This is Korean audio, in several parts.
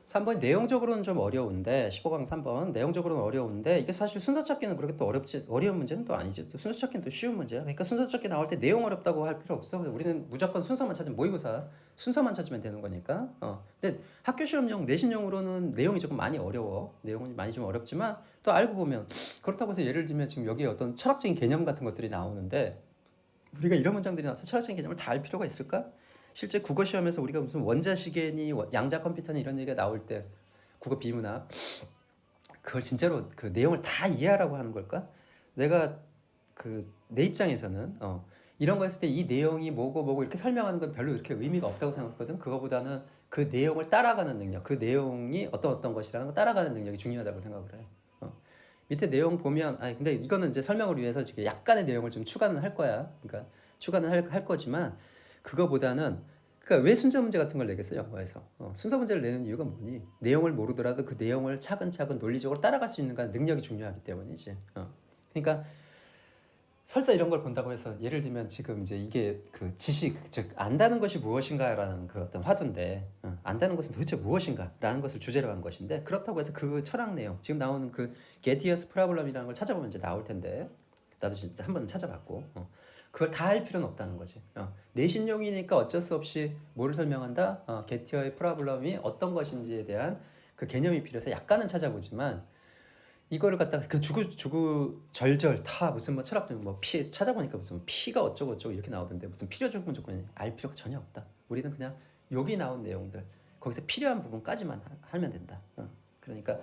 3번 내용적으로는 좀 어려운데 15강 3번 내용적으로는 어려운데 이게 사실 순서 찾기는 그렇게 또 어려운 문제는 또 아니지. 또 순서 찾기는 또 쉬운 문제야. 그러니까 순서 찾기 나올 때 내용 어렵다고 할 필요 없어. 우리는 무조건 순서만 찾으면 모의고사 순서만 찾으면 되는 거니까. 근데 학교 시험용 내신용으로는 내용이 조금 많이 어려워. 내용은 많이 좀 어렵지만 또 알고 보면 그렇다고 해서 예를 들면 지금 여기에 어떤 철학적인 개념 같은 것들이 나오는데 우리가 이런 문장들이 나와서 철학적인 개념을 다 알 필요가 있을까? 실제 국어 시험에서 우리가 무슨 원자시계니 양자 컴퓨터니 이런 얘기가 나올 때 국어 비문학 그걸 진짜로 그 내용을 다 이해하라고 하는 걸까? 내가 그 내 입장에서는 이런 거 했을 때 이 내용이 뭐고 이렇게 설명하는 건 별로 이렇게 의미가 없다고 생각하거든. 그거보다는 그 내용을 따라가는 능력, 그 내용이 어떤 것이라는 거 따라가는 능력이 중요하다고 생각을 해. 밑에 내용 보면 근데 이거는 이제 설명을 위해서 지금 약간의 내용을 좀 추가는 할 거야. 그러니까 추가는 할 거지만 그거보다는 그러니까 왜 순서 문제 같은 걸 내겠어요 영어에서 순서 문제를 내는 이유가 뭐니? 내용을 모르더라도 그 내용을 차근차근 논리적으로 따라갈 수 있는 능력이 중요하기 때문이지. 그러니까 설사 이런 걸 본다고 해서 예를 들면 지금 이제 이게 그 지식 즉 안다는 것이 무엇인가라는 그 어떤 화두인데 안다는 것은 도대체 무엇인가라는 것을 주제로 한 것인데 그렇다고 해서 그 철학 내용 지금 나오는 그 게티어스 프라블럼이라는 걸 찾아보면 이제 나올 텐데 나도 진짜 한번 찾아봤고 그걸 다 할 필요는 없다는 거지. 내신용이니까 어쩔 수 없이 뭐를 설명한다? 게티어의 프라블럼이 어떤 것인지에 대한 그 개념이 필요해서 약간은 찾아보지만 이거를 갖다가 그 주구 절절 다 무슨 뭐 철학적 뭐 피 찾아보니까 무슨 피가 어쩌고 이렇게 나오던데 무슨 필요 조건이 알 필요가 전혀 없다. 우리는 그냥 여기 나온 내용들 거기서 필요한 부분까지만 하면 된다. 그러니까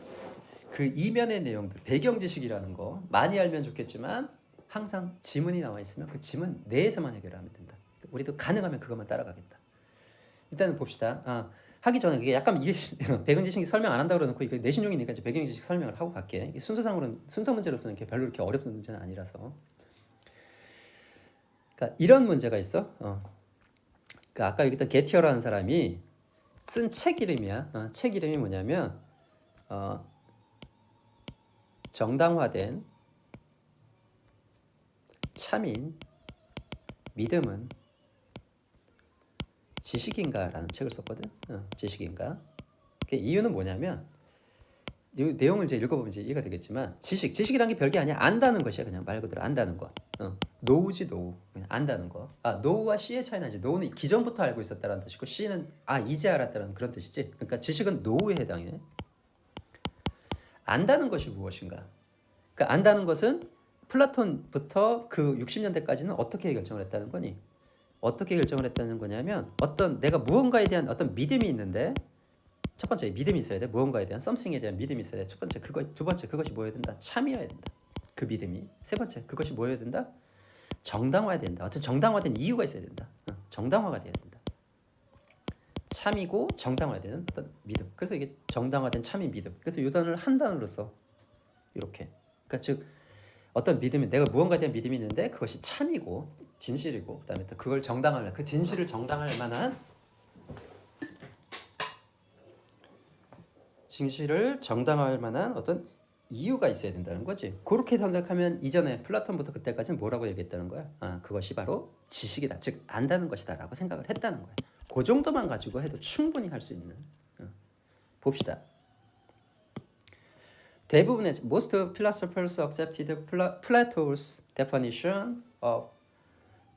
그 이면의 내용들 배경 지식이라는 거 많이 알면 좋겠지만 항상 지문이 나와 있으면 그 지문 내에서만 해결하면 된다. 우리도 가능하면 그것만 따라가겠다. 일단은 봅시다. 하기 전에 이게 약간 이게 배경 지식 설명 안 한다 그러놓고 이게 내신용이니까 이제 배경 지식 설명을 하고 갈게. 이게 순서상으로는 순서 문제로서는 별로 이렇게 어렵은 문제는 아니라서. 그러니까 이런 문제가 있어. 그러니까 아까 여기 있던 게티어라는 사람이 쓴 책 이름이야. 책 이름이 뭐냐면 정당화된 참인 믿음은 지식인가라는 책을 썼거든. 지식인가. 그 이유는 뭐냐면 이 내용을 이제 읽어보면 이제 이해가 되겠지만 지식이란 게 별게 아니야. 안다는 것이야. 그냥 말 그대로 안다는 것. 노우지 노우. 그냥 안다는 거. 노우와 씨의 차이는 이제 노우는 기존부터 알고 있었다는 뜻이고 씨는 이제 알았다는 그런 뜻이지. 그러니까 지식은 노우에 해당해. 안다는 것이 무엇인가? 그러니까 안다는 것은 플라톤부터 그 60년대까지는 어떻게 결정을 했다는 거니? 어떻게 결정을 했다는 거냐면 어떤 내가 무언가에 대한 어떤 믿음이 있는데 첫 번째 믿음이 있어야 돼. 무언가에 대한 something에 대한 믿음이 있어야 돼. 첫 번째 두 번째 그것이 뭐여야 된다? 참이어야 된다. 그 믿음이. 세 번째 그것이 뭐여야 된다? 정당화해야 된다. 어떤 정당화된 이유가 있어야 된다. 정당화가 돼야 된다. 참이고 정당화해야 되는 어떤 믿음. 그래서 이게 정당화된 참인 믿음. 그래서 이 단어를 한 단어로 써. 이렇게. 그러니까 즉 어떤 믿음이 내가 무언가에 대한 믿음이 있는데 그것이 참이고 진실이고 그다음에 또 그걸 정당할 그 진실을 정당할 만한 어떤 이유가 있어야 된다는 거지. 그렇게 생각하면 이전에 플라톤부터 그때까지는 뭐라고 얘기했다는 거야? 그것이 바로 지식이다. 즉 안다는 것이다라고 생각을 했다는 거야. 그 정도만 가지고 해도 충분히 할 수 있는. 봅시다. 대부분의 most philosophers accepted Plato's definition of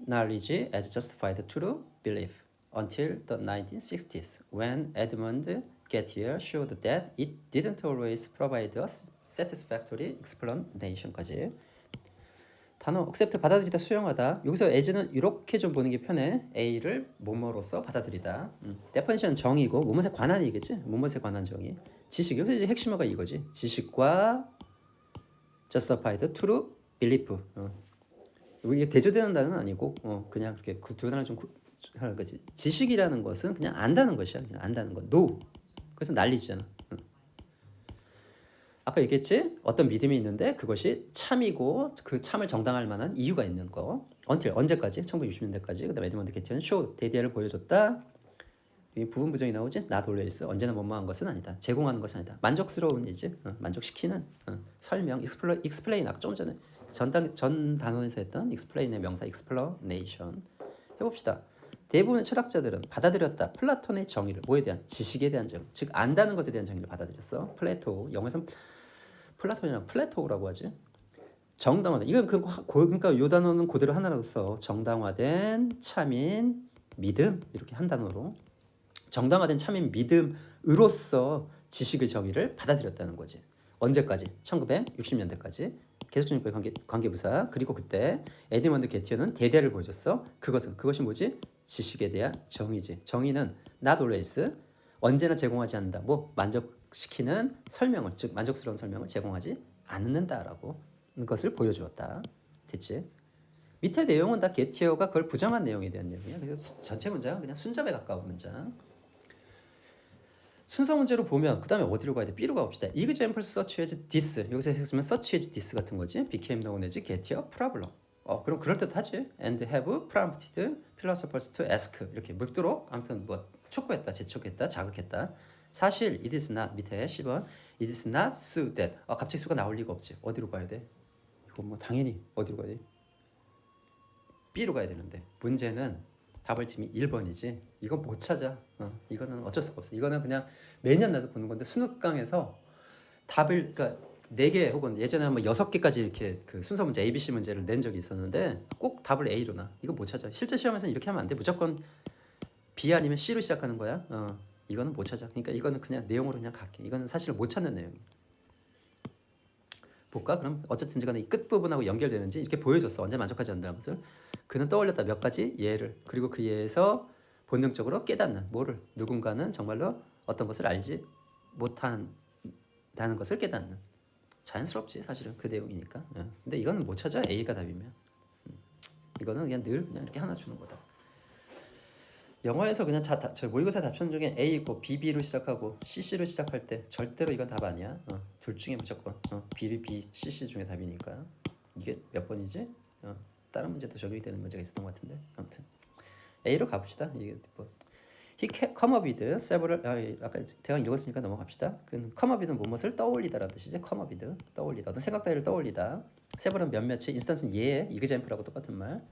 knowledge as justified true belief until the 1960s, when Edmund Gettier showed that it didn't always provide a satisfactory explanation까지. 단어 accept 받아들이다 수용하다. 여기서 as는 이렇게 좀 보는 게 편해. A를 뭐뭐로서 받아들이다. definition 정의고 뭐뭐에 관한 얘기겠지. 뭐뭐에 관한 정의. 지식 여기서 이제 핵심어가 이거지. 지식과 justified true belief. 이게 대조되는 단어는 아니고 그냥 그렇게 그 두 단어를 좀 하는 거지. 지식이라는 것은 그냥 안다는 것이야. 그냥 안다는 것. know. 그래서 난리주잖아. 아까 얘기했지? 어떤 믿음이 있는데 그것이 참이고 그 참을 정당할 만한 이유가 있는 거. until 언제까지? 1960년대까지. 그다음에 에드먼드 게티어는 show 대디아를 보여줬다. 이 부분 부정이 나오지? not always. 언제나 뭐뭐한 것은 아니다. 제공하는 것은 아니다. 만족스러운 이지. 만족시키는 설명. explain. 아까 좀 전에 전 단원에서 했던 explain의 명사 explanation 해봅시다. 대부분의 철학자들은 받아들였다. 플라톤의 정의를 뭐에 대한 지식에 대한 정의, 즉 안다는 것에 대한 정의를 받아들였어. 플레토 영어에서는 플라톤이랑 플레토라고 하지. 정당화된 이건 그러니까 요 단어는 그대로 하나라도 써. 정당화된 참인 믿음 이렇게 한 단어로 정당화된 참인 믿음으로써 지식의 정의를 받아들였다는 거지. 언제까지? 1960년대까지 계속적인 관계부사. 그리고 그때 에드먼드 게티어는 대대를 보여줬어. 그것이 뭐지? 지식에 대한 정의지. 정의는 not always 언제나 제공하지 않는다. 뭐 만족시키는 설명을 즉 만족스러운 설명을 제공하지 않는다라고 것을 보여주었다. 됐지? 밑에 내용은 다 게티어가 그걸 부정한 내용에 대한 내용이야. 그래서 전체 문장은 그냥 순잡에 가까운 문장. 순서 문제로 보면 그 다음에 어디로 가야 돼? B로 가봅시다. Examples such as this. 여기서 했으면 such as this 같은 거지. became known as Gettier problem. 그럼 그럴듯하지. And have prompted philosophers to ask. 이렇게 묻도록 아무튼 뭐 촉구했다, 재촉했다, 자극했다. 사실 it is not 밑에 10번 it is not so that. 갑자기 수가 나올 리가 없지. 어디로 가야 돼? 이거 뭐 당연히 어디로 가야 돼? B로 가야 되는데 문제는 답을 팀이 1번이지. 이거 못 찾아. 이거는 어쩔 수가 없어. 이거는 그냥 매년 나도 보는 건데 수능강에서 답을 그러니까 4개 혹은 예전에 한번 6개까지 이렇게 그 순서 문제 ABC 문제를 낸 적이 있었는데 꼭 답을 A로 나. 이거 못 찾아. 실제 시험에서는 이렇게 하면 안 돼. 무조건 B 아니면 C로 시작하는 거야. 이거는 못 찾아. 그러니까 이거는 그냥 내용으로 그냥 갈게. 이거는 사실 못 찾는 내용이야. 볼까? 그럼 어쨌든 간에 이 끝부분하고 연결되는지 이렇게 보여줬어. 언제 만족하지 않는다는 것을. 그는 떠올렸다 몇 가지 예를. 그리고 그 예에서 본능적으로 깨닫는 뭐를 누군가는 정말로 어떤 것을 알지 못한다는 것을 깨닫는. 자연스럽지 사실은 그 내용이니까. 근데 이건 못 찾아. A가 답이면. 이거는 그냥 늘 그냥 이렇게 하나 주는 거다. 영어에서 그냥 저 모의고사 답변 중에 A 있고 BB로 시작하고 CC로 시작할 때 절대로 이건 답 아니야. 둘 중에 무조건 B, CC 중에 답이니까. 이게 몇 번이지? 다른 문제도 적용이 되는 문제가 있었던 것 같은데. 아무튼 A로 가봅시다. 이게 뭐 He come up with several. 아까 대강 읽었으니까 넘어갑시다. 그 come up with는 무엇을 떠올리다라는 뜻이지. come up with 떠올리다. 어떤 생각 따위를 떠올리다. several은 몇몇이, instance는 예, example하고 똑같은 말.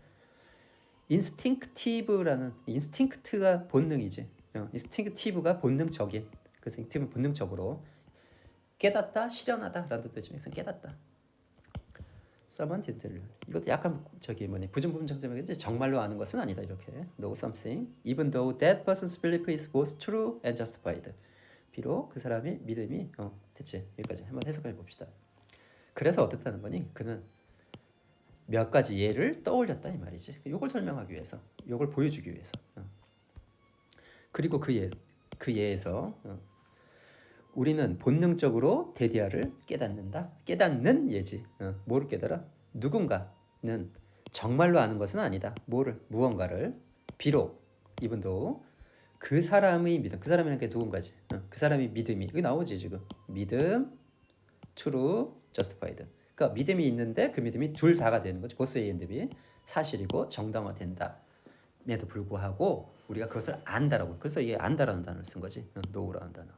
instinctive라는 instinct가 본능이지. instinctive가 본능적인. 그래서 instinctive는 본능적으로 깨닫다, 실현하다라는 뜻도 있지만 깨닫다. someone didn't learn. 이것도 약간 부정부분 정점이겠지. 정말로 아는 것은 아니다. 이렇게 know something even though that person's belief is both true and justified. 비록 그 사람의 믿음이 됐지. 여기까지 한번 해석해 봅시다. 그래서 어떻다는 거니? 그는 몇 가지 예를 떠올렸다 이 말이지. 이걸 설명하기 위해서, 이걸 보여주기 위해서. 그리고 그 예에서 우리는 본능적으로 데디아를 깨닫는다. 깨닫는 예지. 뭐를 깨달아? 누군가는 정말로 아는 것은 아니다. 무언가를 비록 이분도 그 사람의 믿음, 그 사람이라는 게 누군가지. 그 사람의 믿음이 여기 나오지 지금. 믿음, true, justified. 그러니까 믿음이 있는데 그 믿음이 둘 다가 되는 거지. 보스 A and B 사실이고 정당화된다. 에도 불구하고 우리가 그것을 안다라고. 그래서 이게 안다라는 단어를 쓴 거지. know라는 단어.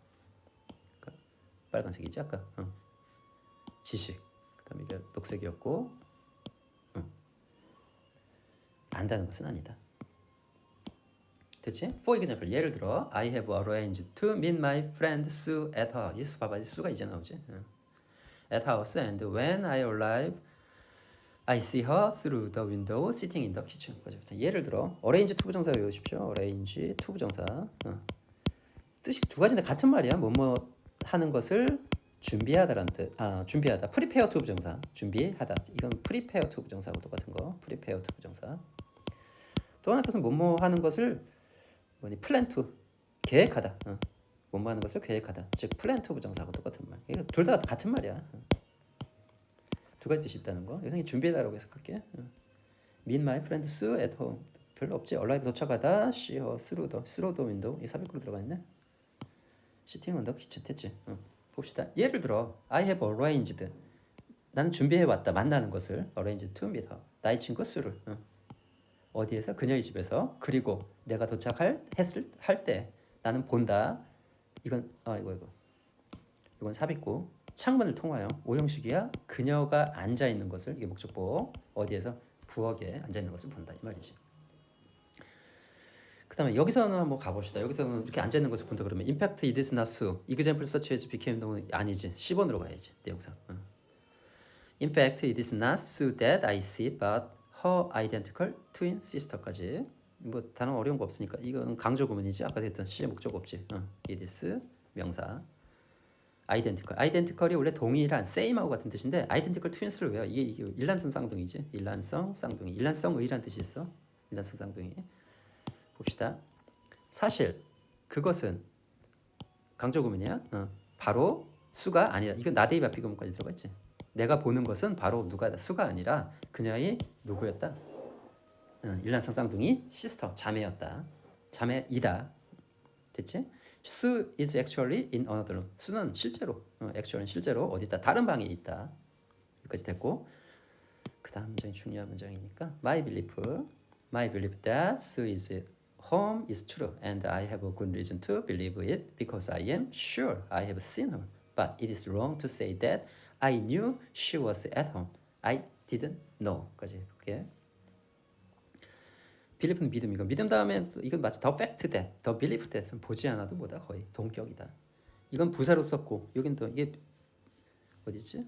그러니까 빨간색이지 아까. 지식. 그다음에 이게 녹색이었고. 안다는 것은 아니다. 됐지? For example, 예를 들어 I have arranged to meet my friend Sue at her. 이 수 봐봐. 수가 이제 나오지. At house and when I arrive, I see her through the window sitting in the kitchen. 예를 들어 arrange to 부정사 외우십시오. arrange to 부정사. 뜻이 두 가지인데 같은 말이야. 뭐뭐 하는 것을 준비하다라는 뜻. 준비하다. prepare to 부정사. 준비하다. 이건 prepare to 부정사하고 똑같은 거. prepare to 부정사. 또 하나 뜻은 뭐뭐 하는 것을 plan to 계획하다. 뭐뭐 하는 것을 계획하다. 즉 plan to 부정사하고 똑같은 말. 이거 둘 다 같은 말이야. 두 가지 뜻이 있다는 거. 여기서 준비해달라고 해석할게. Meet my friend Sue at home. 별로 없지. arrive 도착하다. See her through the window. 이 삽입구로 들어가 있네. Sitting on the kitchen. 됐지. 봅시다. 예를 들어 I have arranged. 나는 준비해왔다. 만나는 것을 arranged to meet her. 나의 친구 Sue를. 어디에서? 그녀의 집에서. 그리고 내가 도착할 때 나는 본다. 이건 이건 삽입구. 창문을 통하여 오형식이야. 그녀가 앉아 있는 것을 이게 목적보 어디에서 부엌에 앉아 있는 것을 본다 이 말이지. 그다음에 여기서는 한번 가봅시다. 여기서는 이렇게 앉아 있는 것을 본다 그러면 in fact it is not so. example such as became known 아니지. 10번으로 가야지. 내용상. In fact it is not so that I see but her identical twin sister까지. 뭐 단어 어려운 거 없으니까 이건 강조 구문이지. 아까 했던 시제 목적 없지. it is 명사. identical. identical이 원래 동일한 same하고 같은 뜻인데 identical twins를 왜요? 이게 일란성 쌍둥이지. 일란성 쌍둥이. 일란성의란 뜻이 있어. 일란성 쌍둥이. 봅시다. 사실 그것은 강조 구문이야. 바로 수가 아니다. 이건 나데이바 비구문까지 들어가 있지. 내가 보는 것은 바로 누가 수가 아니라 그녀의 누구였다. 일란성 쌍둥이 시스터 자매였다. 자매이다. 됐지? Sue is actually in another room. 수는 실제로, actual은 실제로 어디 있다. 다른 방에 있다. 여기까지 됐고, 그 다음 문장이 중요한 문장이니까 My belief that Sue is home is true, and I have a good reason to believe it because I am sure I have seen her. But it is wrong to say that I knew she was at home. I didn't know.까지 해볼게. 빌리프는 믿음이고 믿음 다음에 이건 마치 더 팩트 that, 더 빌리프 that은 보지 않아도 뭐다 거의 동격이다. 이건 부사로 썼고 여긴 또 이게 어디지?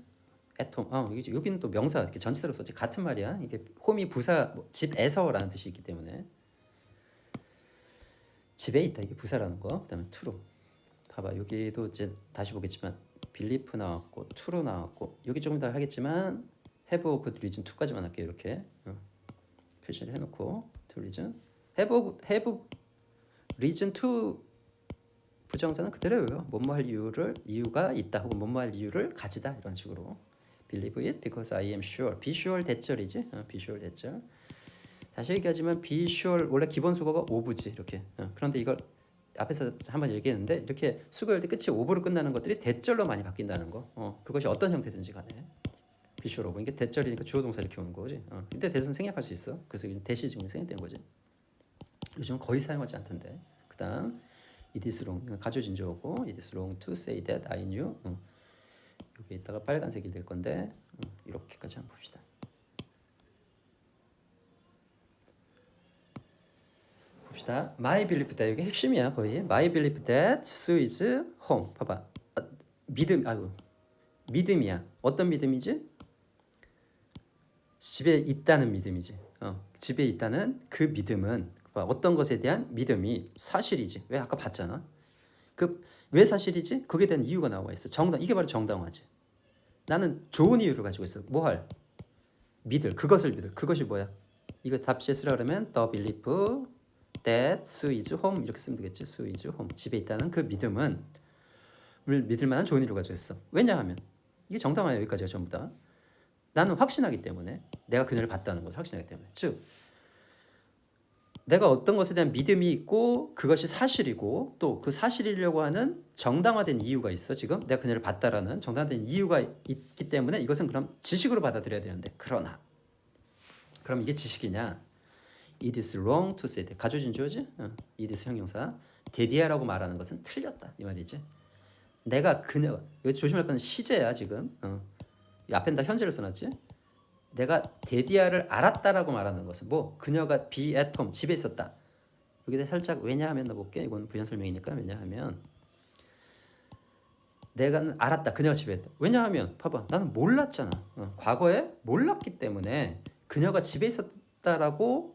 at home. 여기는 또 명사 이렇게 전치사로 썼지. 같은 말이야. 이게 홈이 부사 집에서라는 뜻이 있기 때문에 집에 있다 이게 부사라는 거. 그다음에 true. 봐봐 여기도 이제 다시 보겠지만 빌리프 나왔고 true 나왔고 여기 조금 더 하겠지만 have 그 reason to까지만 할게요. 이렇게 표시를 해놓고 to reason have reason to 부정사는 그대로예요. 뭐뭐할 이유가 있다 혹은 뭐뭐할 이유를 가지다 이런 식으로 believe it because I am sure. be sure 대절이지. be sure 대절. 다시 얘기하지만 be sure 원래 기본 수거가 of지 이렇게. 그런데 이걸 앞에서 한번 얘기했는데 이렇게 수거할 때 끝이 of로 끝나는 것들이 대절로 많이 바뀐다는 거. 그것이 어떤 형태든지 간에 be sure of. 이게 대절이니까 주어 동사 이렇게 오는 거지. 근데 대신 생략할 수 있어. 그래서 대시 지금 생략된 거지. 요즘은 거의 사용하지 않던데. 그다음 it is wrong 가조진조고 it is wrong to say that I knew. 여기 있다가 빨간색이 될 건데 이렇게까지 한번 봅시다. 봅시다. My belief that 이게 핵심이야 거의. My belief that Sue is home. 봐봐. 믿음이야. 어떤 믿음이지? 집에 있다는 믿음이지. 집에 있다는 그 믿음은 어떤 것에 대한 믿음이 사실이지. 왜 아까 봤잖아. 왜 사실이지? 거기에 대한 이유가 나와 있어. 이게 바로 정당화지. 나는 좋은 이유를 가지고 있어. 그것을 믿을. 그것이 뭐야? 이거 답시에 쓰라 그러면 the belief that Sue is home 이렇게 쓰면 되겠지. Sue is home. 집에 있다는 그 믿음은 믿을 만한 좋은 이유를 가지고 있어. 왜냐하면 이게 정당화야. 여기까지가 전부 다. 나는 확신하기 때문에 내가 그녀를 봤다는 것을 확신하기 때문에 즉 내가 어떤 것에 대한 믿음이 있고 그것이 사실이고 또 그 사실이려고 하는 정당화된 이유가 있어. 지금 내가 그녀를 봤다라는 정당화된 이유가 있기 때문에 이것은 그럼 지식으로 받아들여야 되는데 그러나 그럼 이게 지식이냐? It is wrong to say that. 가조진조지? it is 형용사. 데디아라고 말하는 것은 틀렸다 이 말이지. 내가 여기 조심할 건 시제야 지금. 이 앞엔 다 현재를 써놨지. 내가 데디아를 알았다라고 말하는 것은 그녀가 be at home 집에 있었다. 여기다 살짝 왜냐하면 넣어볼게. 이건 부연 설명이니까 왜냐하면 내가 알았다. 그녀가 집에 있다. 왜냐하면 봐봐 나는 몰랐잖아. 과거에 몰랐기 때문에 그녀가 집에 있었다라고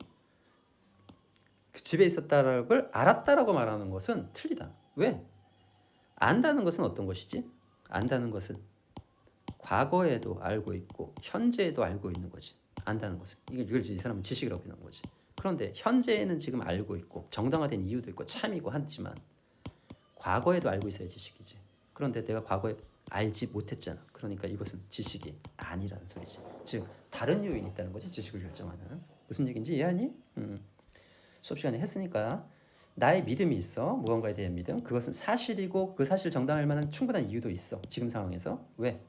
걸 알았다라고 말하는 것은 틀리다. 왜? 안다는 것은 어떤 것이지? 안다는 것은 과거에도 알고 있고 현재에도 알고 있는 거지. 안다는 것은 이걸 이 사람은 지식이라고 표현한 거지. 그런데 현재에는 지금 알고 있고 정당화된 이유도 있고 참이고 하지만 과거에도 알고 있어야 지식이지. 그런데 내가 과거에 알지 못했잖아. 그러니까 이것은 지식이 아니라는 소리지. 즉 다른 요인이 있다는 거지. 지식을 결정하는. 무슨 얘기인지 이해하니? 수업 시간에 했으니까 나의 믿음이 있어. 무언가에 대한 믿음. 그것은 사실이고 그 사실을 정당할 만한 충분한 이유도 있어. 지금 상황에서. 왜?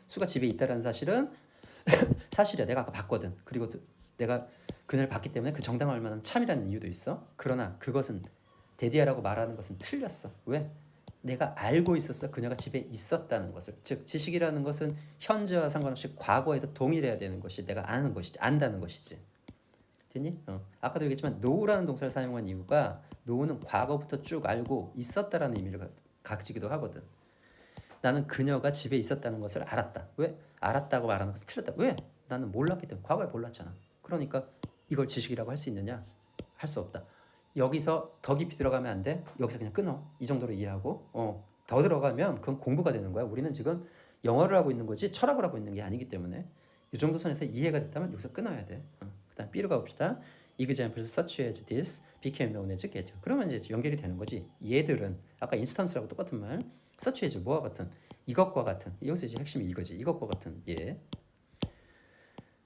수가 집에 있다라는 사실은 사실이야. 내가 아까 봤거든. 그리고 내가 그녀를 봤기 때문에 그 정당할 만한 참이라는 이유도 있어. 그러나 그것은 데디아라고 말하는 것은 틀렸어. 왜? 내가 알고 있었어. 그녀가 집에 있었다는 것을. 즉 지식이라는 것은 현재와 상관없이 과거에도 동일해야 되는 것이 내가 아는 것이지. 안다는 것이지. 됐니? 아까도 얘기했지만 know라는 동사를 사용한 이유가 know는 과거부터 쭉 알고 있었다라는 의미를 가지기도 하거든. 나는 그녀가 집에 있었다는 것을 알았다. 왜? 알았다고 말하는 것은 틀렸다. 왜? 나는 몰랐기 때문에. 과거에 몰랐잖아. 그러니까 이걸 지식이라고 할 수 있느냐? 할 수 없다. 여기서 더 깊이 들어가면 안 돼. 여기서 그냥 끊어. 이 정도로 이해하고 더 들어가면 그건 공부가 되는 거야. 우리는 지금 영어를 하고 있는 거지 철학을 하고 있는 게 아니기 때문에 이 정도 선에서 이해가 됐다면 여기서 끊어야 돼. 그다음 B로 가봅시다. Examples such as this became known as get. 그러면 이제 연결이 되는 거지. 얘들은 아까 instance라고 똑같은 말. such as 뭐와 같은 이것과 같은 여기서 이제 핵심이 이거지. 이것과 같은 예.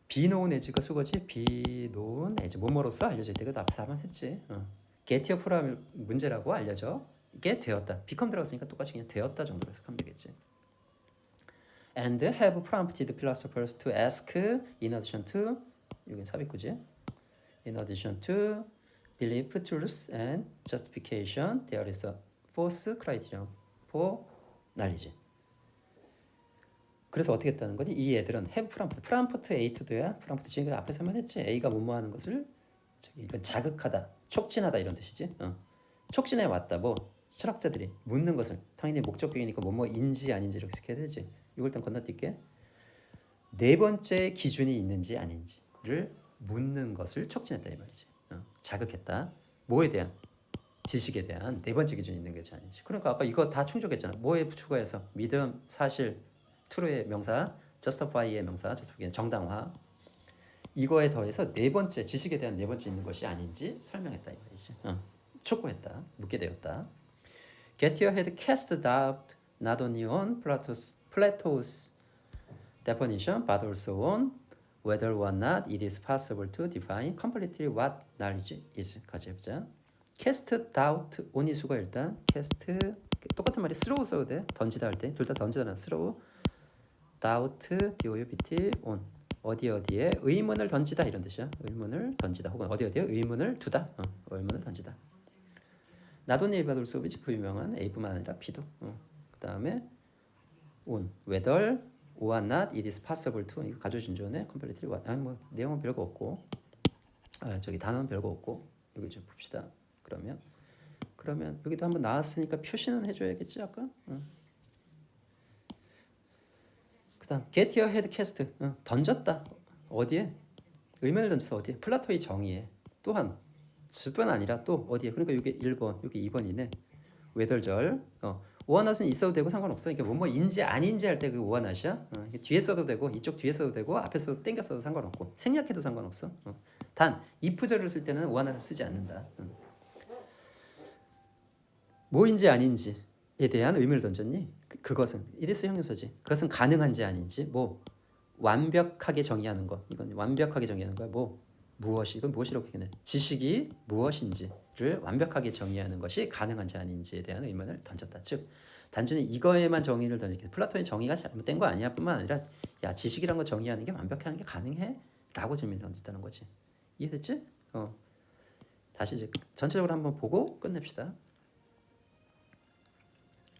be known as가 수거지. be known as 뭐뭐로서 알려질 때 그 앞에서 한번 했지. get your 프로그램 문제라고 알려져. 이게 되었다. become 들어갔으니까 똑같이 그냥 되었다 정도로 해석하면 되겠지. And have prompted philosophers to ask in addition to 여기 삽입구지. In addition to belief, truth, and justification, there is a fourth criterion for knowledge. 그래서 어떻게 했다는 거지? 이 애들은 have prompt, prompt A to 돼야 prompt 지금 앞에서 한번 했지. A가 뭐뭐 하는 것을 이건 자극하다, 촉진하다 이런 뜻이지. 촉진해 왔다. 뭐 철학자들이 묻는 것을 당연히 목적격이니까 뭐뭐인지 아닌지 이렇게 해석해야 되지. 이걸 일단 건너뛸게. 네 번째 기준이 있는지 아닌지를 묻는 것을 촉진했다 이 말이지. 자극했다. 뭐에 대한? 지식에 대한 네 번째 기준이 있는 것이 아닌지. 그러니까 아까 이거 다 충족했잖아. 뭐에 추가해서 믿음, 사실, true의 명사, justify의 명사, justify 정당화. 이거에 더해서 네 번째 지식에 대한 네 번째 있는 것이 아닌지 설명했다 이 말이지. 촉구했다. 묻게 되었다. Get your head cast doubt not only on Plato's definition but also on whether or not it is possible to define completely what knowledge is. 같이 해보자. cast doubt on이 수가 일단 cast 똑같은 말이 throw 써도 돼. 던지다 할 때 둘 다 던지다는 throw doubt doubt on 어디에 의문을 던지다 이런 뜻이야. 의문을 던지다 혹은 어디에 의문을 두다. 의문을 던지다. 나도니 바돌스 비지프 유명한 A뿐만 아니라 B도. 그 다음에 on whether or not it is possible to 이거 가조진조네 completely what 아니 뭐 내용은 별거 없고 저기 단어는 별거 없고 여기 좀 봅시다. 그러면 여기도 한번 나왔으니까 표시는 해줘야겠지 아까. 그다음 get your head cast 던졌다. 어디에? 의문을 던져서 어디에? 플라토의 정의에. 또한 수뿐 아니라 또 어디에? 그러니까 이게 1번, 여기 2번이네. 외덜절. 오한낫은 있어도 되고 상관없어. 그러니까 뭐뭐인지 아닌지 할 때 그 오한낫이야. 뒤에 써도 되고 이쪽 뒤에 써도 되고 앞에 써도 땡겨 써도 상관없고 생략해도 상관없어. 단 if절을 쓸 때는 오한낫을 쓰지 않는다. 뭐인지 아닌지에 대한 의문을 던졌니? 그것은 이데스 형용사지. 그것은 가능한지 아닌지 뭐 완벽하게 정의하는 것. 이건 완벽하게 정의하는 거야. 뭐 무엇이 이건 무엇이라고 얘기해? 지식이 무엇인지를 완벽하게 정의하는 것이 가능한지 아닌지에 대한 의문을 던졌다. 즉 단순히 이거에만 정의를 던지게 플라톤의 정의가 잘못된 거 아니야 뿐만 아니라 야 지식이란 거 정의하는 게 완벽하게 게 가능해? 라고 질문을 던졌다는 거지. 이해됐지? 다시 이제 전체적으로 한번 보고 끝냅시다.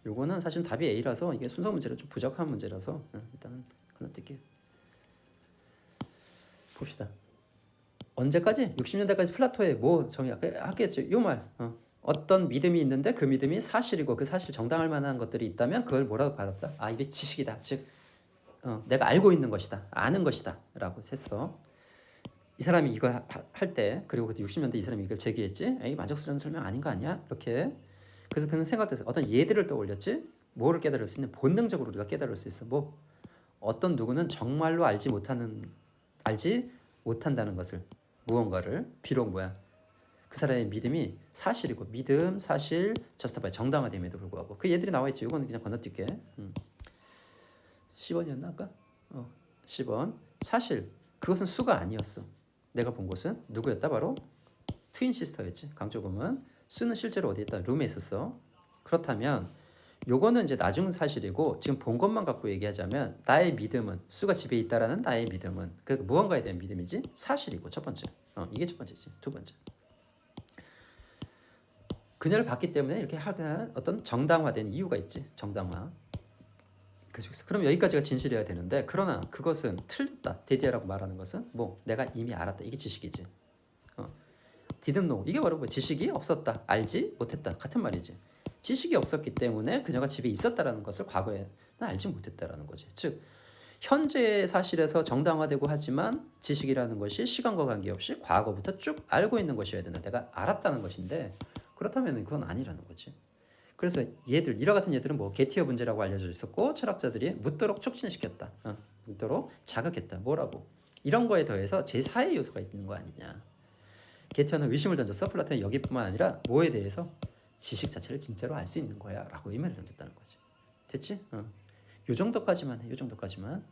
요거는 사실 답이 A라서 이게 순서 문제로 좀 부족한 문제라서 일단 건너뛸게요. 봅시다. 언제까지? 60년대까지 플라토의 뭐 정의 하겠죠. 요 말. 어떤 믿음이 있는데 그 믿음이 사실이고 그 사실 정당할 만한 것들이 있다면 그걸 뭐라고 받았다? 아 이게 지식이다. 즉 내가 알고 있는 것이다. 아는 것이다. 라고 했어. 이 사람이 이걸 할 때 그리고 그때 60년대 이 사람이 이걸 제기했지. 에이 만족스러운 설명 아닌 거 아니야? 이렇게. 그래서 그는 생각돼서 어떤 예들을 떠올렸지. 뭐를 깨달을 수 있는 본능적으로 우리가 깨달을 수 있어. 뭐 어떤 누구는 정말로 알지 못한다는 것을 무언가를 비록 뭐야 그 사람의 믿음이 사실이고 믿음 사실 저스티파이 정당화됨에도 불구하고 그 예들이 나와 있지. 이거는 그냥 건너뛸게. 10번이었나 아까? 10번 사실 그것은 수가 아니었어. 내가 본 것은 누구였다? 바로 트윈 시스터였지. 강조금은 수는 실제로 어디에 있다? 룸에 있었어. 그렇다면 요거는 이제 나중 사실이고 지금 본 것만 갖고 얘기하자면 나의 믿음은 수가 집에 있다라는 나의 믿음은 그 무언가에 대한 믿음이지 사실이고 첫 번째. 이게 첫 번째지. 두 번째. 그녀를 봤기 때문에 이렇게 하는 어떤 정당화된 이유가 있지. 정당화. 그럼 여기까지가 진실이어야 되는데 그러나 그것은 틀렸다. 데디아라고 말하는 것은 뭐 내가 이미 알았다. 이게 지식이지. didn't know. 이게 바로 뭐 지식이 없었다, 알지 못했다 같은 말이지. 지식이 없었기 때문에 그녀가 집에 있었다라는 것을 과거에는 알지 못했다라는 거지. 즉 현재의 사실에서 정당화되고 하지만 지식이라는 것이 시간과 관계없이 과거부터 쭉 알고 있는 것이어야 된다. 내가 알았다는 것인데 그렇다면 그건 아니라는 거지. 그래서 얘들 이와 같은 얘들은 뭐 게티어 문제라고 알려져 있었고 철학자들이 묻도록 촉진시켰다. 묻도록 자극했다. 뭐라고? 이런 거에 더해서 제4의 요소가 있는 거 아니냐. 게티어는 의심을 던졌어. 플라톤은 여기뿐만 아니라 뭐에 대해서 지식 자체를 진짜로 알 수 있는 거야 라고 의문을 던졌다는 거지. 됐지? 요 정도까지만 해. 요 정도까지만.